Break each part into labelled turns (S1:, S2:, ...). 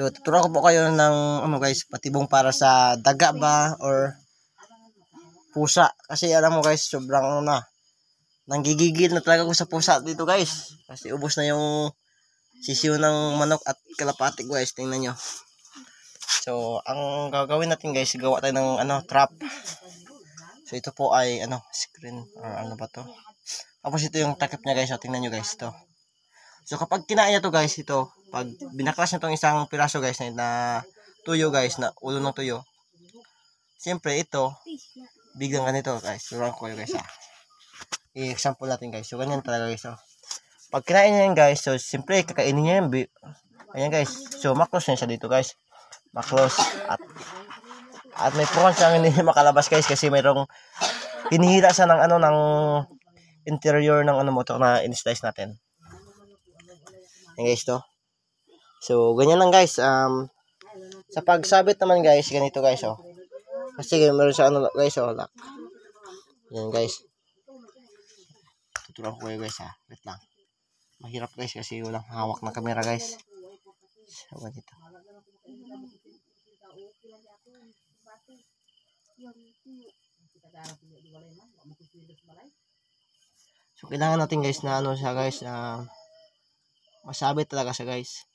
S1: So tuturuan ko po kayo ng ano guys, patibong para sa daga ba or pusa. Kasi alam mo guys, sobrang nanggigigil na talaga ako sa pusa dito guys. Kasi ubos na yung sisiw ng manok at kalapati guys, tingnan nyo. So ang gagawin natin guys, gawa tayo ng trap. So ito po ay screen or ano ba to. Tapos ito yung takip niya guys, so tingnan nyo guys to. So kapag kinain niya to guys, ito pag binaklas niya tong isang piraso guys na tuyo guys, na ulo ng tuyo. Siyempre ito biglang ganito guys. Turuan ko kayo guys i-example natin guys. So ganyan talaga guys. So, pag kinain niya yan guys, so siyempre kakainin niya yan. Ayan guys. So maklos niya siya dito guys. Maklos at may puwan siyang hindi makalabas guys kasi mayroong hinihila siya ng ng interior ng motor na in-slice natin. Ayan guys to. So ganyan lang guys. Sa pagsabit naman guys, ganito guys Kasi meron siya guys lock. Yan guys. Tuturuan ko kayo guys Wait lang. Mahirap guys kasi walang hawak na camera guys. So ganito. So kailangan natin guys na siya guys masabit talaga siya guys.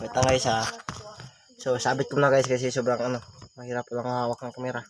S1: Wait lang guys So sabit ko na guys kasi sobrang mahirap lang hawak ng camera.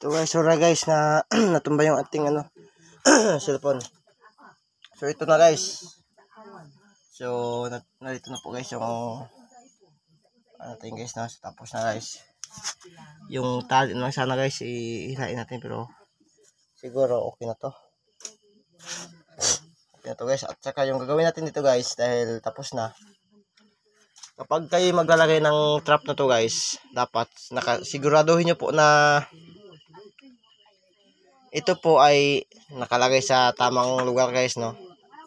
S1: Ito guys, sorry guys na natumba yung ating cellphone. So ito na guys. So narito na po guys yung natin guys tapos na guys. Yung tali lang sana guys ihilain natin pero siguro okay na to. Okay na to guys. At saka yung gagawin natin dito guys dahil tapos na. Kapag kayo maglalagay ng trap na to guys, dapat siguraduhin nyo po na ito po ay nakalagay sa tamang lugar guys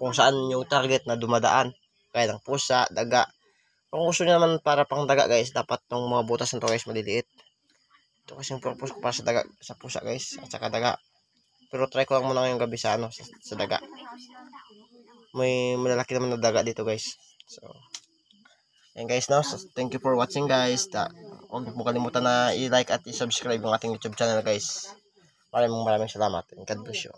S1: kung saan yung target na dumadaan. Kaya ng pusa, daga. Kung gusto nyo naman para pang daga guys, dapat tong mga butas na to guys maliliit. Ito kasi yung purpose ko para sa daga, sa pusa guys, at saka daga. Pero try ko lang muna ngayong gabi sa sa daga. May malalaki naman na daga dito guys. So and guys so thank you for watching guys. Huwag mo kalimutan na i-like at i-subscribe yung ating YouTube channel guys. Maraming salamat and God bless you.